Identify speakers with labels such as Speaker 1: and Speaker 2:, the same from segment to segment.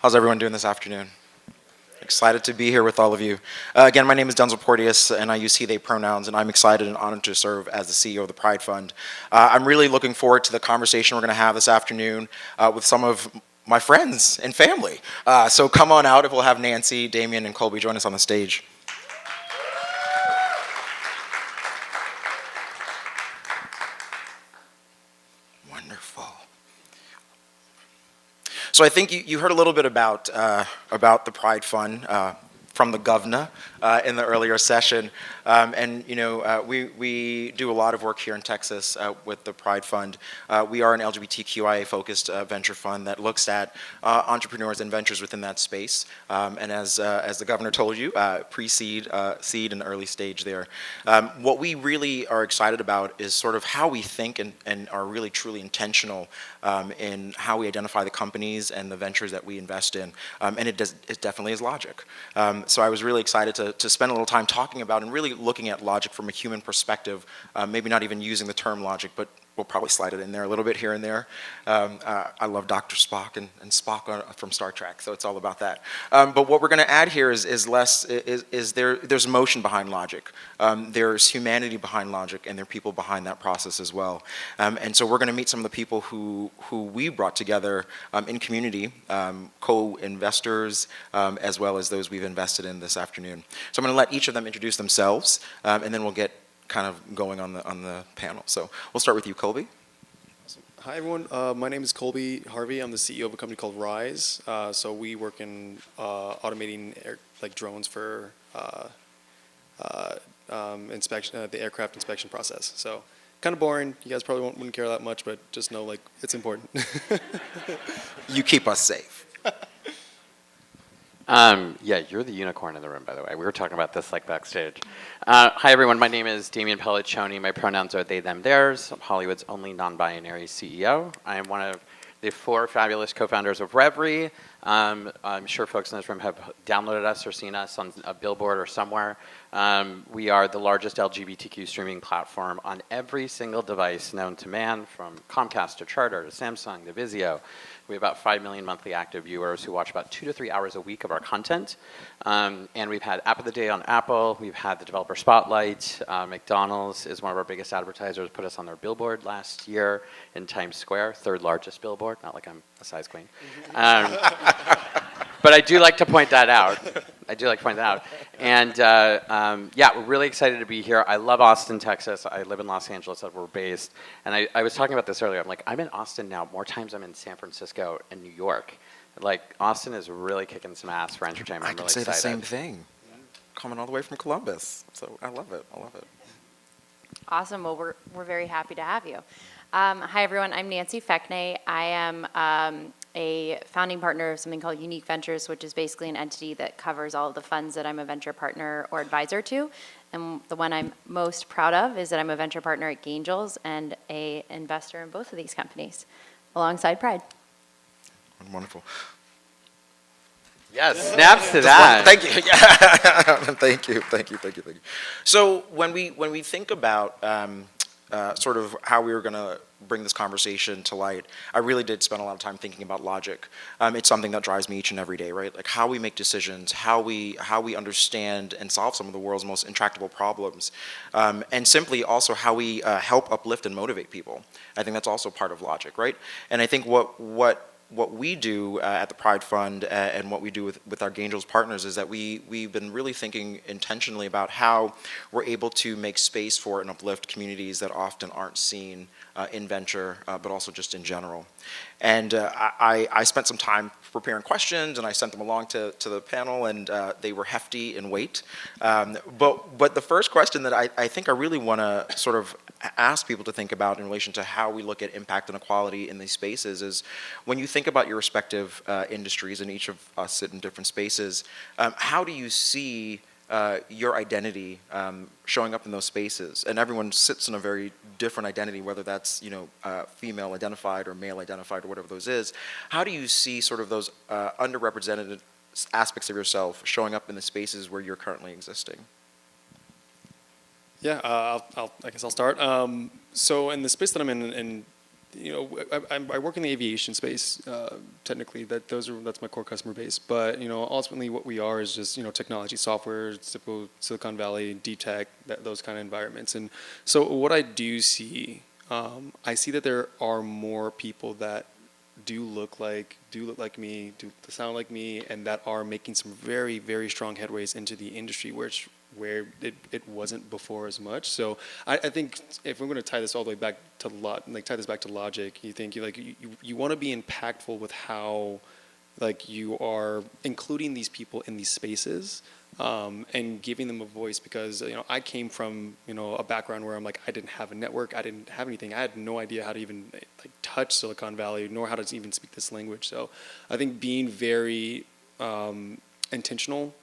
Speaker 1: How's everyone doing this afternoon? Excited to be here with all of you. Again, my name is Denzel Porteous, and I use he, they pronouns, and I'm excited and honored to serve as the CEO of the Pride Fund. I'm really looking forward to the conversation we're going to have this afternoon with some of my friends and family. So come on out if we'll have Nancy, Damian, and Colby join us on the stage. Wonderful. So I think you heard a little bit about the Pride Fund from the governor in the earlier session, and we do a lot of work here in Texas with the Pride Fund. We are an LGBTQIA-focused venture fund that looks at entrepreneurs and ventures within that space. And as the governor told you, pre-seed, seed, and early stage there. What we really are excited about is sort of how we think and are really truly intentional in how we identify the companies and the ventures that we invest in, and it definitely is logic. So I was really excited to spend a little time talking about and really looking at logic from a human perspective, maybe not even using the term logic, but we'll probably slide it in there a little bit here and there. I love Dr. Spock and Spock from Star Trek, so it's all about that. But what we're going to add here is there's emotion behind logic. There's humanity behind logic, and there are people behind that process as well. And so we're going to meet some of the people who we brought together in community, co-investors, as well as those we've invested in this afternoon. So I'm going to let each of them introduce themselves, and then we'll get kind of going on the panel. So we'll start with you, Colby.
Speaker 2: Awesome. Hi everyone, my name is Colby Harvey. I'm the CEO of a company called Rise. So we work in automating drones for inspection, the aircraft inspection process. So kind of boring. You guys probably wouldn't care that much, but just know it's important.
Speaker 1: You keep us safe.
Speaker 3: Yeah, you're the unicorn in the room, by the way. We were talking about this backstage. Hi, everyone. My name is Damian Palacio. My pronouns are they, them, theirs. I'm Hollywood's only non-binary CEO. I am one of the 4 fabulous co-founders of Reverie. I'm sure folks in this room have downloaded us or seen us on a billboard or somewhere. We are the largest LGBTQ streaming platform on every single device known to man, from Comcast to Charter to Samsung to Vizio. We have about 5 million monthly active viewers who watch about 2 to 3 hours a week of our content. And we've had App of the Day on Apple. We've had the Developer Spotlight. McDonald's is one of our biggest advertisers, put us on their billboard last year in Times Square, 3rd largest billboard. Not like I'm a size queen. But I do like to point that out. And yeah, we're really excited to be here. I love Austin, Texas. I live in Los Angeles, that's where we're based. And I was talking about this earlier. I'm in Austin now more times I'm in San Francisco and New York. Austin is really kicking some ass for entertainment.
Speaker 1: I can say the same thing. Coming all the way from Columbus. So I love it.
Speaker 4: Awesome. Well, we're very happy to have you. Hi, everyone. I'm Nancy Fecney. I am a founding partner of something called Uniq Ventures, which is basically an entity that covers all of the funds that I'm a venture partner or advisor to. And the one I'm most proud of is that I'm a venture partner at Angels and an investor in both of these companies, alongside Pride.
Speaker 1: Wonderful.
Speaker 3: Yes, snaps to that.
Speaker 1: Thank you. Thank you. So when we think about sort of how we were going to bring this conversation to light, I really did spend a lot of time thinking about logic. It's something that drives me each and every day, right? How we make decisions, how we understand and solve some of the world's most intractable problems, and simply also how we help uplift and motivate people. I think that's also part of logic, right? And I think what we do at the Pride Fund and what we do with our Angels partners is that we've been really thinking intentionally about how we're able to make space for and uplift communities that often aren't seen in venture, but also just in general. And I spent some time preparing questions, and I sent them along to the panel, and they were hefty in weight. But the first question that I think I really want to sort of ask people to think about in relation to how we look at impact and equality in these spaces is, when you think about your respective industries, and each of us sit in different spaces, how do you see your identity showing up in those spaces? And everyone sits in a very different identity, whether that's female identified or male identified or whatever those is. How do you see sort of those underrepresented aspects of yourself showing up in the spaces where you're currently existing?
Speaker 2: Yeah, I guess I'll start. So in the space that I'm in I work in the aviation space. Technically, that's my core customer base. But ultimately, what we are is just technology, software, typical Silicon Valley, deep tech, those kind of environments. And so, what I do see, I see that there are more people that do look like me, do sound like me, and that are making some very, very strong headways into the industry, where it wasn't before as much. So I think if we're going to tie this all the way back to logic, you think you want to be impactful with how you are including these people in these spaces, and giving them a voice, because I came from a background where I didn't have a network, I didn't have anything, I had no idea how to even touch Silicon Valley, nor how to even speak this language. So I think being very intentional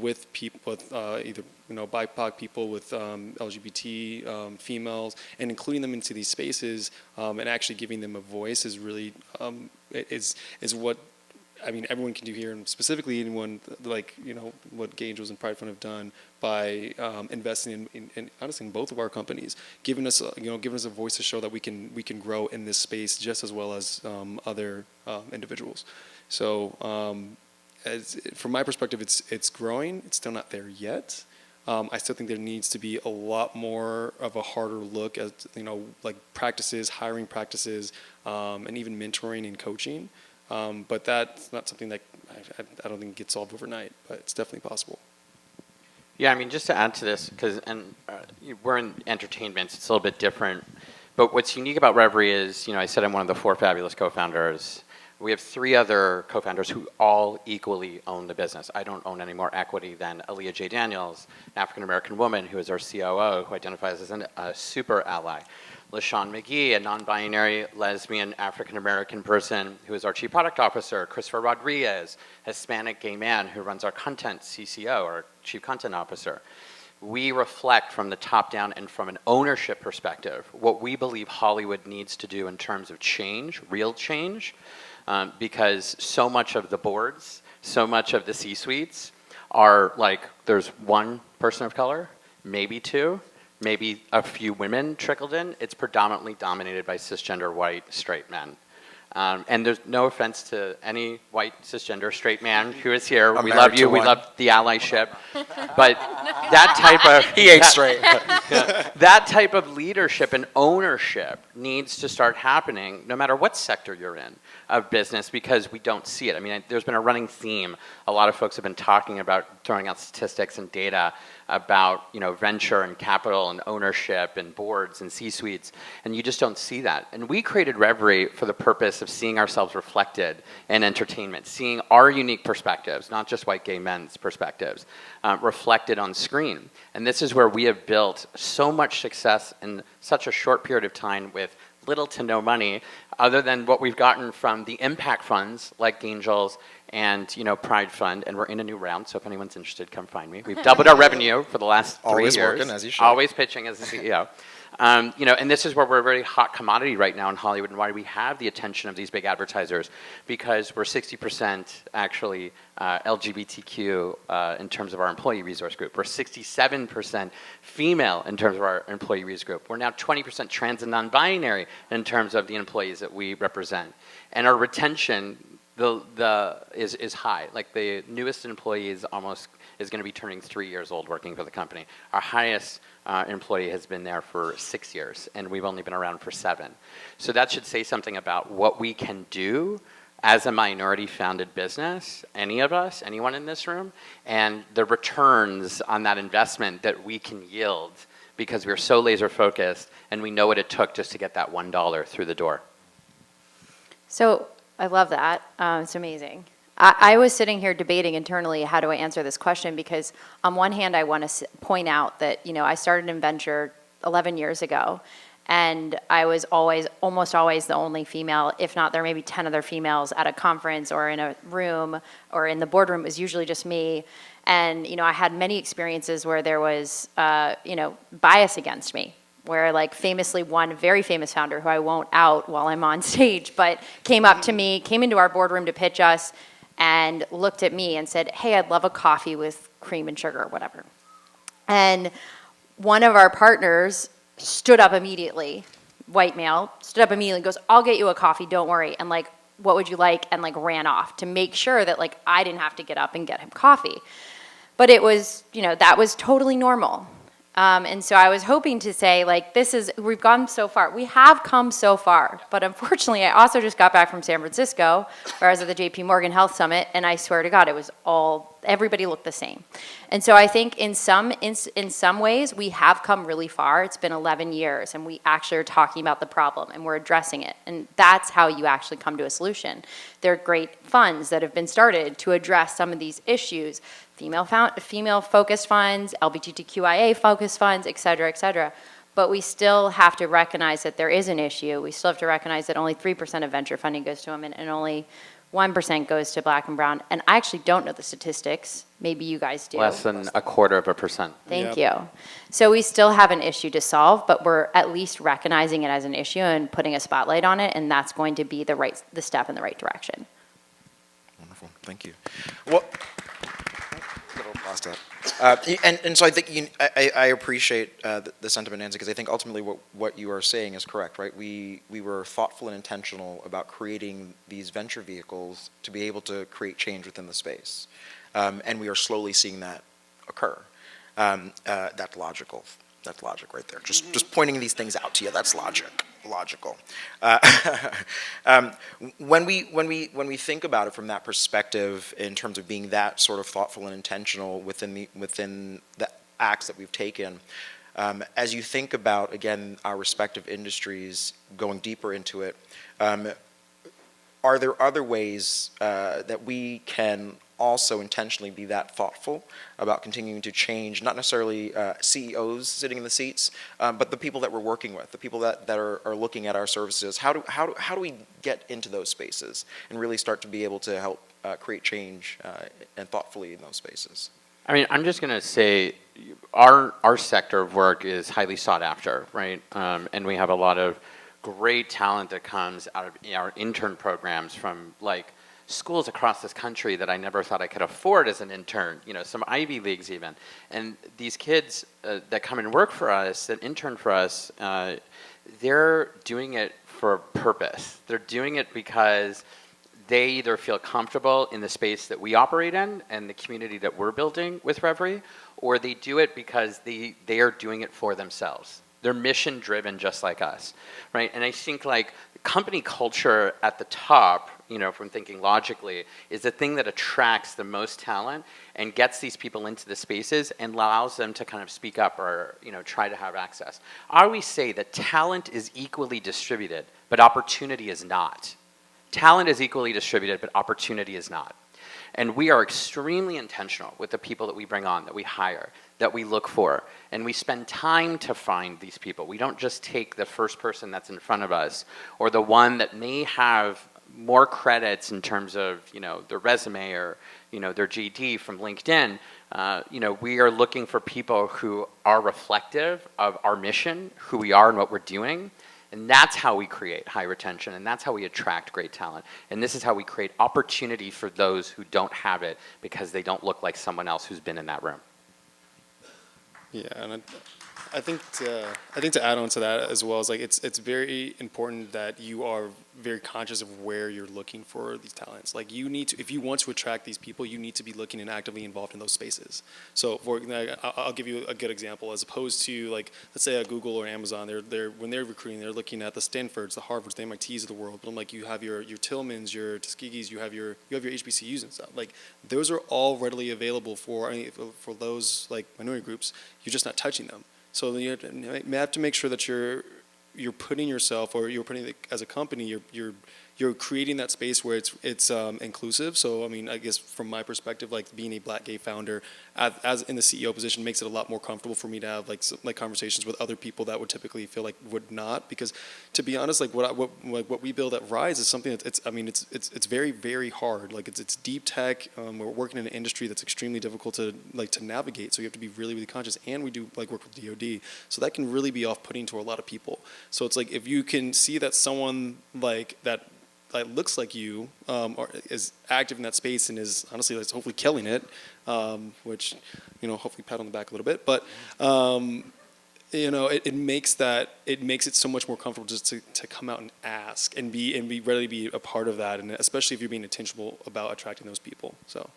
Speaker 2: with people, with either BIPOC people, with LGBT females, and including them into these spaces, and actually giving them a voice is really is what everyone can do here, and specifically anyone what Gay Angels and Pride Fund have done by investing in honestly in both of our companies, giving us a voice to show that we can grow in this space just as well as other individuals. So from my perspective, it's growing. It's still not there yet. I still think there needs to be a lot more of a harder look at practices, hiring practices, and even mentoring and coaching. But that's not something that I don't think gets solved overnight, but it's definitely possible.
Speaker 3: Yeah, just to add to this, because we're in entertainment, it's a little bit different. But what's unique about Reverie is, I said I'm one of the 4 fabulous co-founders. We have 3 other co-founders who all equally own the business. I don't own any more equity than Aaliyah J. Daniels, an African-American woman who is our COO, who identifies as a super ally. LaShawn McGee, a non-binary lesbian African-American person who is our chief product officer. Christopher Rodriguez, a Hispanic gay man who runs our content CCO, our chief content officer. We reflect from the top down and from an ownership perspective what we believe Hollywood needs to do in terms of change, real change, because so much of the boards, so much of the C-suites are there's one person of color, maybe 2, maybe a few women trickled in. It's predominantly dominated by cisgender white straight men. And there's no offense to any white cisgender straight man who is here. We love you. We love the allyship. But that type of
Speaker 1: He ain't straight.
Speaker 3: that type of leadership and ownership needs to start happening no matter what sector you're in of business, because we don't see it. There's been a running theme. A lot of folks have been talking about throwing out statistics and data about venture and capital and ownership and boards and C-suites, and you just don't see that. And we created Reverie for the purpose of seeing ourselves reflected in entertainment, seeing our unique perspectives, not just white gay men's perspectives, reflected on screen. And this is where we have built so much success in such a short period of time with little to no money, other than what we've gotten from the impact funds like Angels and Pride Fund, and we're in a new round, so if anyone's interested, come find me. We've doubled our revenue for the last 3 years.
Speaker 1: Always working, as you should.
Speaker 3: Always pitching as the CEO. And this is where we're a very hot commodity right now in Hollywood, and why we have the attention of these big advertisers, because we're 60% actually LGBTQ in terms of our employee resource group. We're 67% female in terms of our employee resource group. We're now 20% trans and non-binary in terms of the employees that we represent. And our retention is high. The newest employee is going to be turning 3 years old working for the company. Our highest employee has been there for 6 years, and we've only been around for 7. So that should say something about what we can do as a minority-founded business, any of us, anyone in this room, and the returns on that investment that we can yield, because we're so laser-focused and we know what it took just to get that $1 through the door.
Speaker 4: So I love that. It's amazing. I was sitting here debating internally, how do I answer this question? Because on one hand, I want to point out that, I started in venture 11 years ago, and I was almost always the only female. If not, there may be 10 other females at a conference or in a room or in the boardroom. It was usually just me. And, I had many experiences where there was, bias against me, where famously one very famous founder, who I won't out while I'm on stage, but came up to me, came into our boardroom to pitch us, and looked at me and said, "Hey, I'd love a coffee with cream and sugar," or whatever. And one of our partners stood up immediately, white male, stood up immediately and goes, I'll get you a coffee, don't worry. And like, what would you like? And like ran off to make sure that like I didn't have to get up and get him coffee. But it was, that was totally normal. And so I was hoping to say, like, we've gone so far. We have come so far. But unfortunately, I also just got back from San Francisco, where I was at the JP Morgan Health Summit, and I swear to God, it was everybody looked the same. And so I think in some ways, we have come really far. It's been 11 years, and we actually are talking about the problem, and we're addressing it. And that's how you actually come to a solution. There are great funds that have been started to address some of these issues. Female-focused funds, LGBTQIA-focused funds, et cetera, but we still have to recognize that there is an issue. We still have to recognize that only 3% of venture funding goes to women and only 1% goes to black and brown. And I actually don't know the statistics. Maybe you guys do.
Speaker 3: Less than 1/4%.
Speaker 4: Thank you. So we still have an issue to solve, but we're at least recognizing it as an issue and putting a spotlight on it, and that's going to be the step in the right direction.
Speaker 1: Wonderful, thank you. Well, and so I think I appreciate the sentiment, Nancy, because I think ultimately what you are saying is correct, right? We were thoughtful and intentional about creating these venture vehicles to be able to create change within the space, and we are slowly seeing that occur. That's logical. That's logic right there. Just pointing these things out to you. That's logical. When we think about it from that perspective, in terms of being that sort of thoughtful and intentional within the acts that we've taken, as you think about again our respective industries, going deeper into it, are there other ways that we can also intentionally be that thoughtful about continuing to change, not necessarily CEOs sitting in the seats, but the people that we're working with, the people that are looking at our services? How do we get into those spaces and really start to be able to help create change and thoughtfully in those spaces?
Speaker 3: I mean, I'm just going to say our sector of work is highly sought after, right? And we have a lot of great talent that comes out of our intern programs from like schools across this country that I never thought I could afford as an intern, some Ivy Leagues even. And these kids that come and work for us, that intern for us, they're doing it for a purpose. They're doing it because they either feel comfortable in the space that we operate in and the community that we're building with Reverie, or they do it because they are doing it for themselves. They're mission driven just like us, right? And I think like company culture at the top, from thinking logically, is the thing that attracts the most talent and gets these people into the spaces and allows them to kind of speak up or, try to have access. I always say that talent is equally distributed, but opportunity is not. Talent is equally distributed, but opportunity is not. And we are extremely intentional with the people that we bring on, that we hire, that we look for. And we spend time to find these people. We don't just take the first person that's in front of us or the one that may have more credits in terms of, their resume or, their GD from LinkedIn. We are looking for people who are reflective of our mission, who we are and what we're doing. And that's how we create high retention, and that's how we attract great talent. And this is how we create opportunity for those who don't have it because they don't look like someone else who's been in that room.
Speaker 2: Yeah, and I think to add on to that as well is like it's very important that you are very conscious of where you're looking for these talents. Like you need to, if you want to attract these people, you need to be looking and actively involved in those spaces. So I'll give you a good example. As opposed to like, let's say a Google or Amazon, they're when they're recruiting, they're looking at the Stanfords, the Harvards, the MITs of the world. But I'm like, you have your Tillmans, your Tuskegees, you have your HBCUs and stuff. Like those are all readily available for for those like minority groups. You're just not touching them. So you have to make sure that you're putting yourself, or you're putting as a company, you're creating that space where it's inclusive. So I mean, I guess from my perspective, like being a Black gay founder, as in the CEO position, makes it a lot more comfortable for me to have like conversations with other people that would typically feel like would not. Because to be honest, like what we build at Rise is something that it's very, very hard. Like it's deep tech. We're working in an industry that's extremely difficult to navigate. So you have to be really, really conscious. And we do like work with DoD, so that can really be off-putting to a lot of people. So it's like if you can see that someone like that looks like you or is active in that space and is honestly hopefully killing it, which hopefully pat on the back a little bit, but it makes that it makes it so much more comfortable just to come out and ask and be ready to be a part of that, and especially if you're being intentional about attracting those people. So.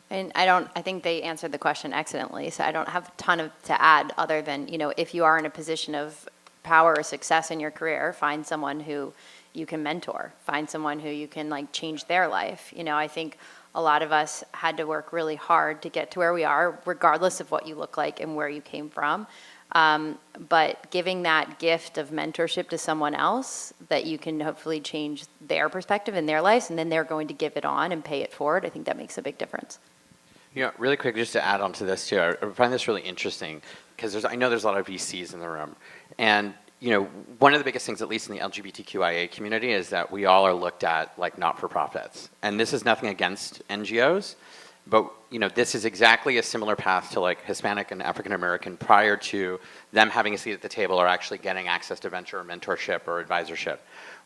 Speaker 4: And I think they answered the question excellently, so I don't have a ton to add other than, if you are in a position of power or success in your career, find someone who you can mentor, find someone who you can like change their life. I think a lot of us had to work really hard to get to where we are, regardless of what you look like and where you came from. But giving that gift of mentorship to someone else that you can hopefully change their perspective in their lives, and then they're going to give it on and pay it forward, I think that makes a big difference.
Speaker 3: Really quick, just to add on to this too, I find this really interesting because I know there's a lot of VCs in the room, and one of the biggest things, at least in the LGBTQIA community, is that we all are looked at like not-for-profits, and this is nothing against NGOs, but this is exactly a similar path to like Hispanic and African American prior to them having a seat at the table or actually getting access to venture or mentorship or advisorship.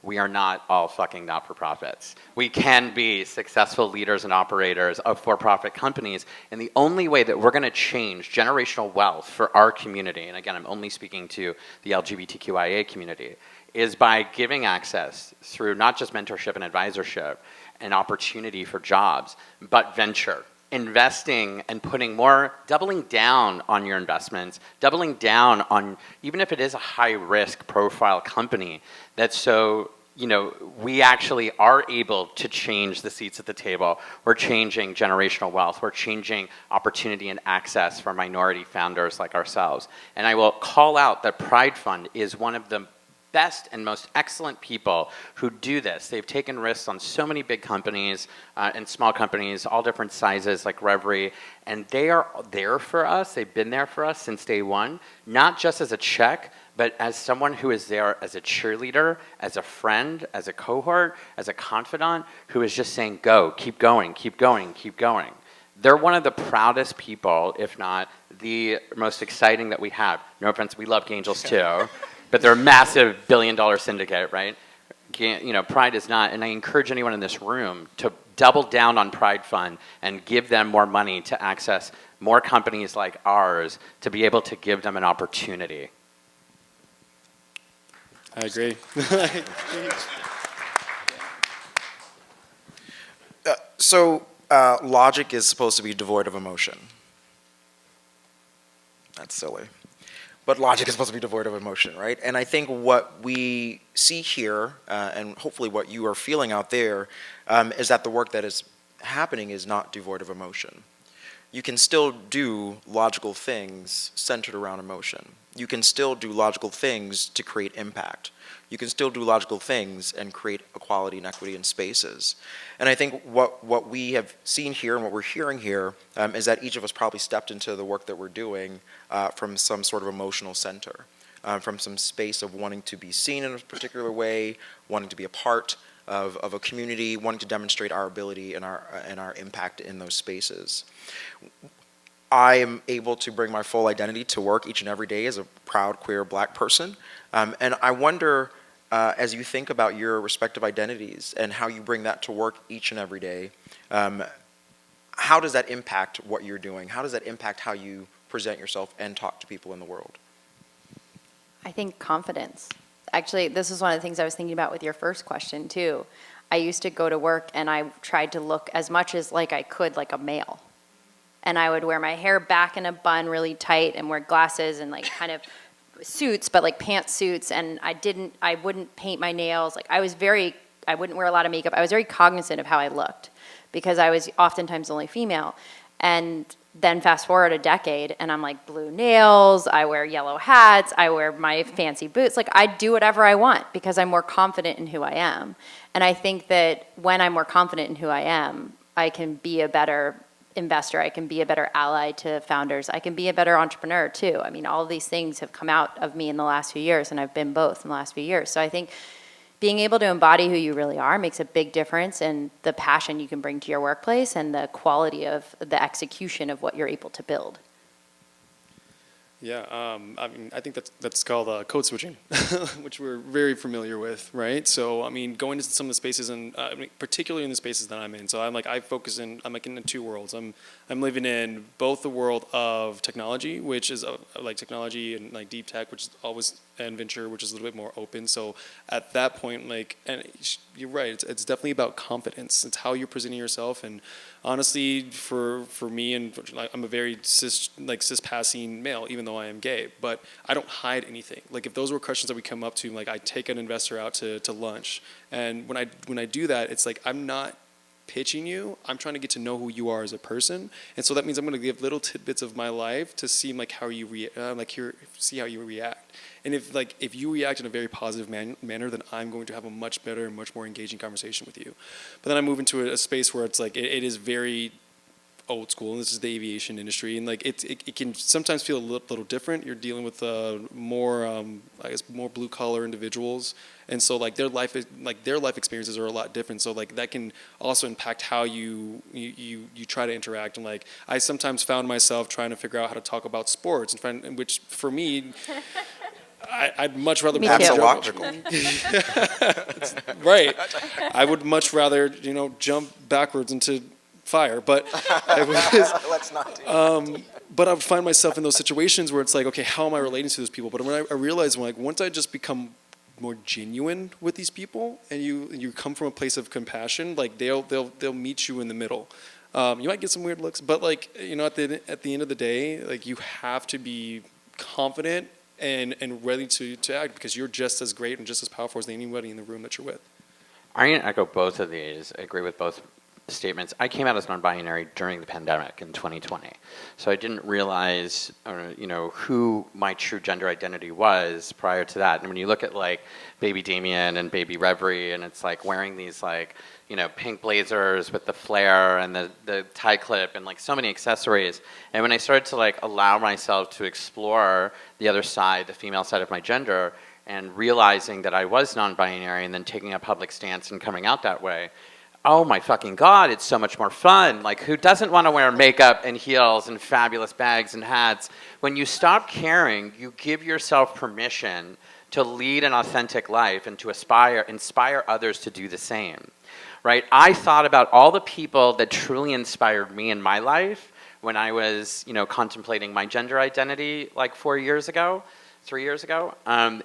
Speaker 3: We are not all fucking not-for-profits. We can be successful leaders and operators of for-profit companies, and the only way that we're going to change generational wealth for our community, and again, I'm only speaking to the LGBTQIA community, is by giving access through not just mentorship and advisorship and opportunity for jobs, but venture. Investing and doubling down on your investments, doubling down on, even if it is a high-risk profile company, that's so, we actually are able to change the seats at the table. We're changing generational wealth. We're changing opportunity and access for minority founders like ourselves. And I will call out that Pride Fund is one of the best and most excellent people who do this. They've taken risks on so many big companies and small companies, all different sizes like Reverie, and they are there for us. They've been there for us since day one, not just as a check, but as someone who is there as a cheerleader, as a friend, as a cohort, as a confidant, who is just saying, go, keep going, keep going, keep going. They're one of the proudest people, if not the most exciting that we have. No offense, we love Angels too. But they're a massive billion-dollar syndicate, right? Pride is not, and I encourage anyone in this room to double down on Pride Fund and give them more money to access more companies like ours to be able to give them an opportunity.
Speaker 2: I agree.
Speaker 1: Logic is supposed to be devoid of emotion. That's silly. But logic is supposed to be devoid of emotion, right? And I think what we see here, and hopefully what you are feeling out there, is that the work that is happening is not devoid of emotion. You can still do logical things centered around emotion. You can still do logical things to create impact. You can still do logical things and create equality and equity in spaces. And I think what we have seen here and what we're hearing here is that each of us probably stepped into the work that we're doing from some sort of emotional center, from some space of wanting to be seen in a particular way, wanting to be a part of a community, wanting to demonstrate our ability and our impact in those spaces. I am able to bring my full identity to work each and every day as a proud queer black person. And I wonder, as you think about your respective identities and how you bring that to work each and every day, how does that impact what you're doing? How does that impact how you present yourself and talk to people in the world?
Speaker 4: I think confidence. Actually, this is one of the things I was thinking about with your first question too. I used to go to work and I tried to look as much as like I could like a male. And I would wear my hair back in a bun really tight and wear glasses and like kind of suits, but like pantsuits. And I wouldn't paint my nails. Like I wouldn't wear a lot of makeup. I was very cognizant of how I looked because I was oftentimes only female. And then fast forward a decade and I'm like blue nails, I wear yellow hats, I wear my fancy boots. Like I do whatever I want because I'm more confident in who I am. And I think that when I'm more confident in who I am, I can be a better investor, I can be a better ally to founders, I can be a better entrepreneur too. I mean, all of these things have come out of me in the last few years and I've been both in the last few years. So I think being able to embody who you really are makes a big difference in the passion you can bring to your workplace and the quality of the execution of what you're able to build.
Speaker 2: Yeah, I mean, I think that's called code switching, which we're very familiar with, right? So, I mean, going into some of the spaces, and I mean, particularly in the spaces that I'm in. So, I'm like in the two worlds. I'm living in both the world of technology, which is like technology and like deep tech, which is always, and venture, which is a little bit more open. So, at that point, like, and you're right, it's definitely about confidence. It's how you're presenting yourself, and honestly, for me, and I'm a very cis passing male, even though I am gay, but I don't hide anything. Like if those were questions that we come up to, like I take an investor out to lunch, and when I do that, it's like I'm not pitching you. I'm trying to get to know who you are as a person, and so that means I'm going to give little tidbits of my life to see like how you see how you react. And if you react in a very positive manner, then I'm going to have a much better and much more engaging conversation with you. But then I move into a space where it's like it is very old school, and this is the aviation industry, and like it can sometimes feel a little different. You're dealing with more I guess more blue collar individuals, and so like their life experiences are a lot different. So like that can also impact how you try to interact. And like I sometimes found myself trying to figure out how to talk about sports, which for me. I'd much rather
Speaker 4: Me
Speaker 1: That's
Speaker 4: too.
Speaker 1: so logical.
Speaker 2: Right. I would much rather jump backwards into fire, but
Speaker 1: Let's not do that.
Speaker 2: but I would find myself in those situations where it's like, okay, how am I relating to those people? But when I realized, once I just become more genuine with these people, and you come from a place of compassion, like they'll meet you in the middle. You might get some weird looks, but like at the end of the day, like you have to be confident and ready to act, because you're just as great and just as powerful as anybody in the room that you're with.
Speaker 3: I'm going to echo both of these. I agree with both statements. I came out as non-binary during the pandemic in 2020. So I didn't realize, who my true gender identity was prior to that. And when you look at like baby Damian and baby Reverie, and it's like wearing these like, pink blazers with the flare and the tie clip and like so many accessories. And when I started to like allow myself to explore the other side, the female side of my gender, and realizing that I was non-binary and then taking a public stance and coming out that way, oh my fucking God, it's so much more fun. Like, who doesn't want to wear makeup and heels and fabulous bags and hats? When you stop caring, you give yourself permission to lead an authentic life and to inspire others to do the same, right? I thought about all the people that truly inspired me in my life when I was, contemplating my gender identity like 3 years ago. The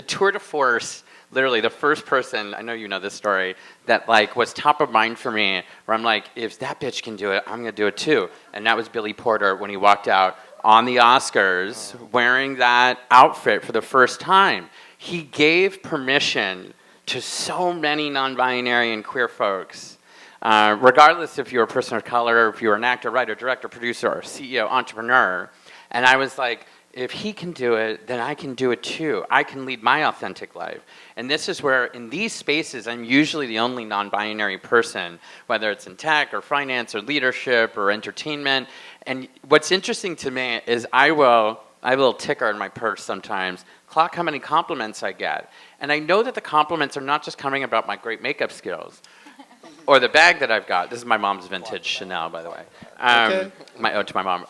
Speaker 3: tour de force, literally the first person, I know you know this story, that like was top of mind for me, where I'm like, if that bitch can do it, I'm gonna do it too. And that was Billy Porter when he walked out on the Oscars wearing that outfit for the first time. He gave permission to so many non-binary and queer folks, regardless if you're a person of color, if you're an actor, writer, director, producer, or CEO, entrepreneur. And I was like, if he can do it, then I can do it too. I can lead my authentic life. And this is where, in these spaces, I'm usually the only non-binary person, whether it's in tech or finance or leadership or entertainment. And what's interesting to me is I have a little ticker in my purse sometimes, clock how many compliments I get. And I know that the compliments are not just coming about my great makeup skills or the bag that I've got. This is my mom's vintage Chanel, by the way.
Speaker 2: Okay.
Speaker 3: My ode to my mom.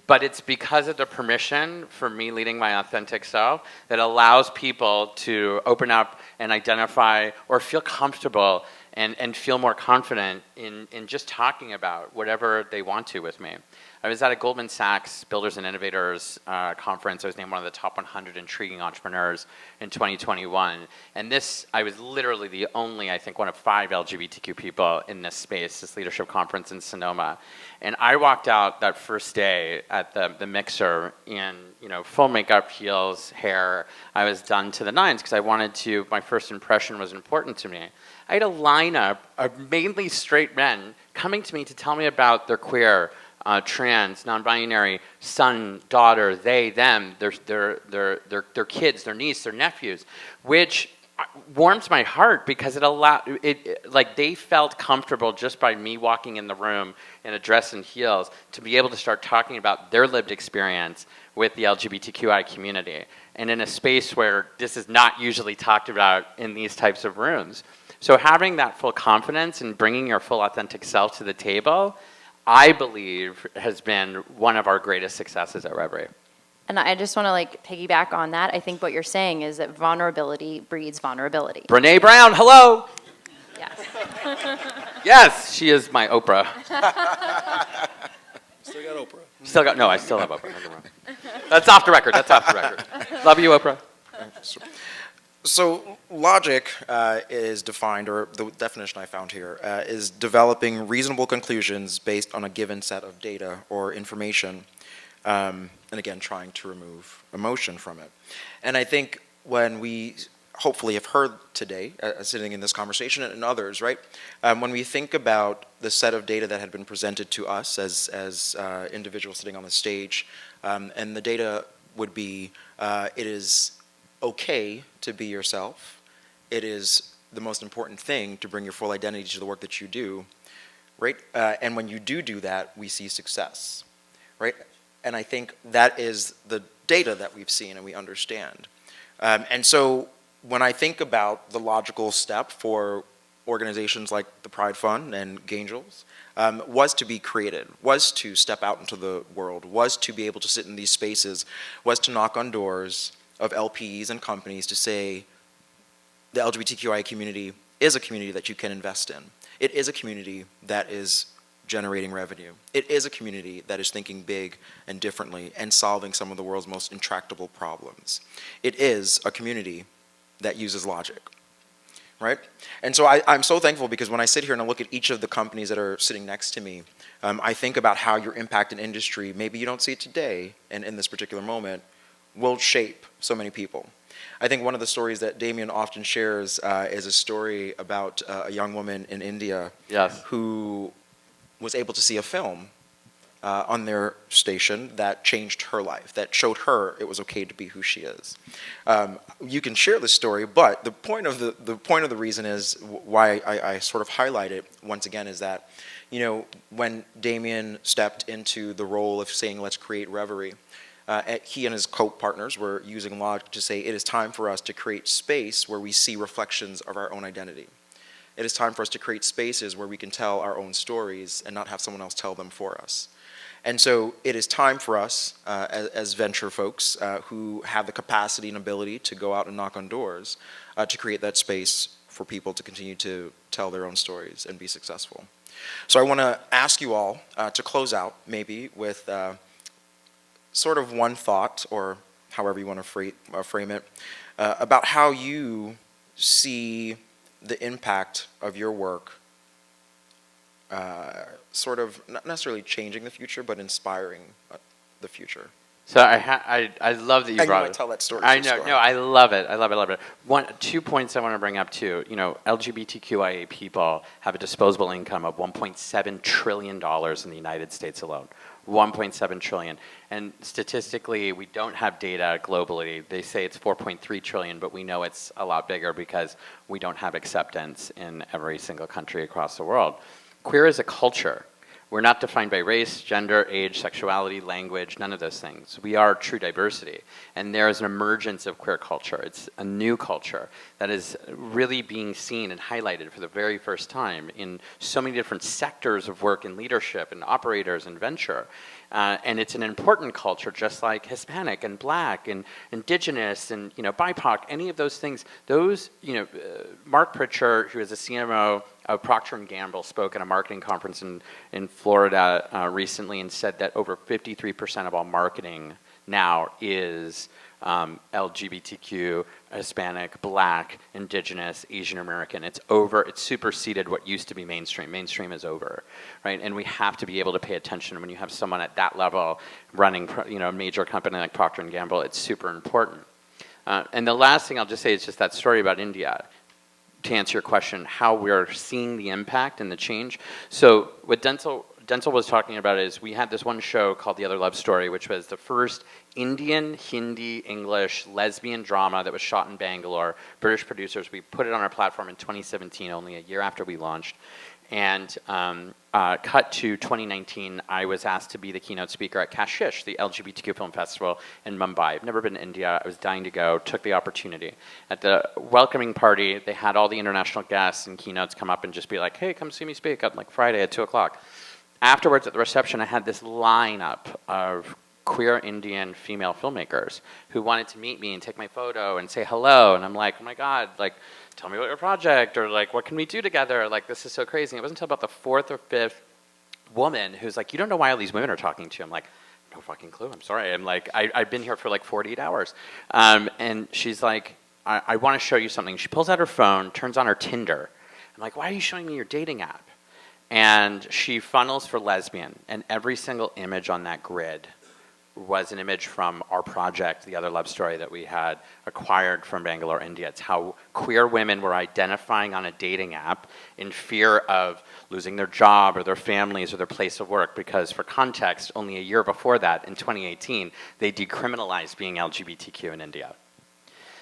Speaker 3: But it's because of the permission for me leading my authentic self that allows people to open up and identify or feel comfortable and feel more confident in just talking about whatever they want to with me. I was at a Goldman Sachs Builders and Innovators conference. I was named one of the top 100 intriguing entrepreneurs in 2021. And I was literally the only, I think, one of 5 LGBTQ people in this space, this leadership conference in Sonoma. And I walked out that first day at the mixer in, full makeup, heels, hair. I was done to the nines because my first impression was important to me. I had a lineup of mainly straight men coming to me to tell me about their queer, trans, non-binary, son, daughter, they, them, their kids, their niece, their nephews, which warms my heart because they felt comfortable just by me walking in the room in a dress and heels to be able to start talking about their lived experience with the LGBTQI community, and in a space where this is not usually talked about in these types of rooms. So having that full confidence and bringing your full authentic self to the table, I believe has been one of our greatest successes at Reverie.
Speaker 4: And I just want to like piggyback on that. I think what you're saying is that vulnerability breeds vulnerability.
Speaker 3: Brene Brown, hello.
Speaker 4: Yes.
Speaker 3: Yes, she is my Oprah.
Speaker 2: Still got Oprah.
Speaker 3: I still have Oprah. That's off the record. That's off the record. Love you, Oprah.
Speaker 1: So logic is defined, or the definition I found here, is developing reasonable conclusions based on a given set of data or information, and again, trying to remove emotion from it. And I think when we hopefully have heard today, sitting in this conversation and others, right, when we think about the set of data that had been presented to us as individuals sitting on the stage, and the data would be, it is okay to be yourself. It is the most important thing to bring your full identity to the work that you do, right? And when you do that, we see success, right? And I think that is the data that we've seen and we understand. And so when I think about the logical step for organizations like the Pride Fund and Gangels, was to be created, was to step out into the world, was to be able to sit in these spaces, was to knock on doors of LPs and companies to say the LGBTQIA community is a community that you can invest in. It is a community that is generating revenue. It is a community that is thinking big and differently and solving some of the world's most intractable problems. It is a community that uses logic, right? And so I'm so thankful because when I sit here and I look at each of the companies that are sitting next to me, I think about how your impact in industry, maybe you don't see it today and in this particular moment, will shape so many people. I think one of the stories that Damian often shares is a story about a young woman in India who was able to see a film on their station that changed her life, that showed her it was okay to be who she is. You can share this story, but the point of the reason is why I sort of highlight it once again is that, you know, when Damian stepped into the role of saying let's create Reverie, he and his co-partners were using logic to say it is time for us to create space where we see reflections of our own identity. It is time for us to create spaces where we can tell our own stories and not have someone else tell them for us. And so it is time for us as venture folks who have the capacity and ability to go out and knock on doors to create that space for people to continue to tell their own stories and be successful. So I want to ask you all to close out maybe with sort of one thought, or however you want to frame it, about how you see the impact of your work sort of not necessarily changing the future, but inspiring the future.
Speaker 3: So I love that you brought it.
Speaker 1: I tell that story.
Speaker 3: I know. No, I love it. I love it. 2 points I want to bring up too. You know, LGBTQIA people have a disposable income of $1.7 trillion in the United States alone. 1.7 trillion. And statistically, we don't have data globally. They say it's 4.3 trillion, but we know it's a lot bigger because we don't have acceptance in every single country across the world. Queer is a culture. We're not defined by race, gender, age, sexuality, language, none of those things. We are true diversity. And there is an emergence of queer culture. It's a new culture that is really being seen and highlighted for the very first time in so many different sectors of work and leadership and operators and venture. And it's an important culture, just like Hispanic and Black and Indigenous and BIPOC, any of those things. Those, Mark Pritchard, who is a CMO of Procter & Gamble, spoke at a marketing conference in Florida recently and said that over 53% of all marketing now is LGBTQ, Hispanic, Black, Indigenous, Asian American. It's superseded what used to be mainstream. Mainstream is over, right? And we have to be able to pay attention when you have someone at that level running, a major company like Procter & Gamble. It's super important. And the last thing I'll just say is just that story about India. To answer your question, how we're seeing the impact and the change. So what Denzel was talking about is we had this one show called The Other Love Story, which was the first Indian, Hindi, English, lesbian drama that was shot in Bangalore, British producers. We put it on our platform in 2017, only a year after we launched. And cut to 2019, I was asked to be the keynote speaker at Kashish, the LGBTQ film festival in Mumbai. I've never been to India. I was dying to go, took the opportunity. At the welcoming party, they had all the international guests and keynotes come up and just be like, hey, come see me speak on like Friday at 2 o'clock. afterwards at the reception, I had this lineup of queer Indian female filmmakers who wanted to meet me and take my photo and say hello. And I'm like, oh my God, like, tell me about your project, or like, what can we do together? Like, this is so crazy. And it wasn't until about the fourth or fifth woman who's like, you don't know why all these women are talking to you. I'm like, no fucking clue. I'm sorry. I'm like, I've been here for like 48 hours. And she's like, I want to show you something. She pulls out her phone, turns on her Tinder. I'm like, why are you showing me your dating app? And she funnels for lesbian, and every single image on that grid was an image from our project, the other love story that we had acquired from Bangalore, India. It's how queer women were identifying on a dating app in fear of losing their job or their families or their place of work, because for context, only a year before that, in 2018, they decriminalized being LGBTQ in India.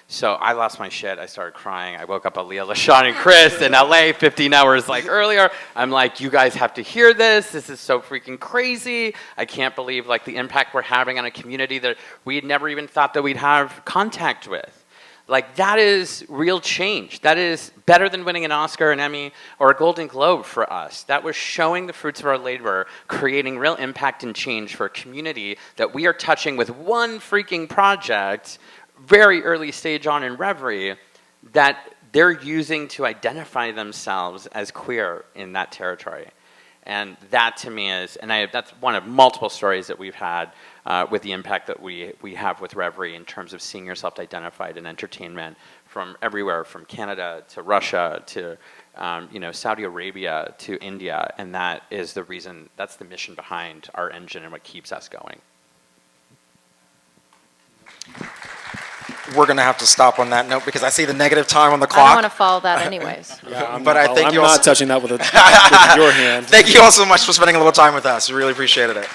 Speaker 3: So I lost my shit. I started crying. I woke up Aaliyah, LaShawn, and Chris in LA 15 hours like earlier. I'm like, you guys have to hear this. This is so freaking crazy. I can't believe like the impact we're having on a community that we had never even thought that we'd have contact with. Like, that is real change. That is better than winning an Oscar, an Emmy, or a Golden Globe for us. That was showing the fruits of our labor, creating real impact and change for a community that we are touching with one freaking project, very early stage on in Reverie, that they're using to identify themselves as queer in that territory. And that to me is, and that's one of multiple stories that we've had with the impact that we have with Reverie in terms of seeing yourself identified in entertainment from everywhere, from Canada to Russia to Saudi Arabia to India. And that is the reason, that's the mission behind our engine and what keeps us going.
Speaker 1: We're going to have to stop on that note because I see the negative time on the
Speaker 4: I
Speaker 1: clock.
Speaker 4: don't want to follow that anyways.
Speaker 2: Yeah,
Speaker 1: But I thank
Speaker 2: I'm
Speaker 1: you all
Speaker 2: not
Speaker 1: so-
Speaker 2: touching that with your hand.
Speaker 1: Thank you all so much for spending a little time with us. We really appreciated it.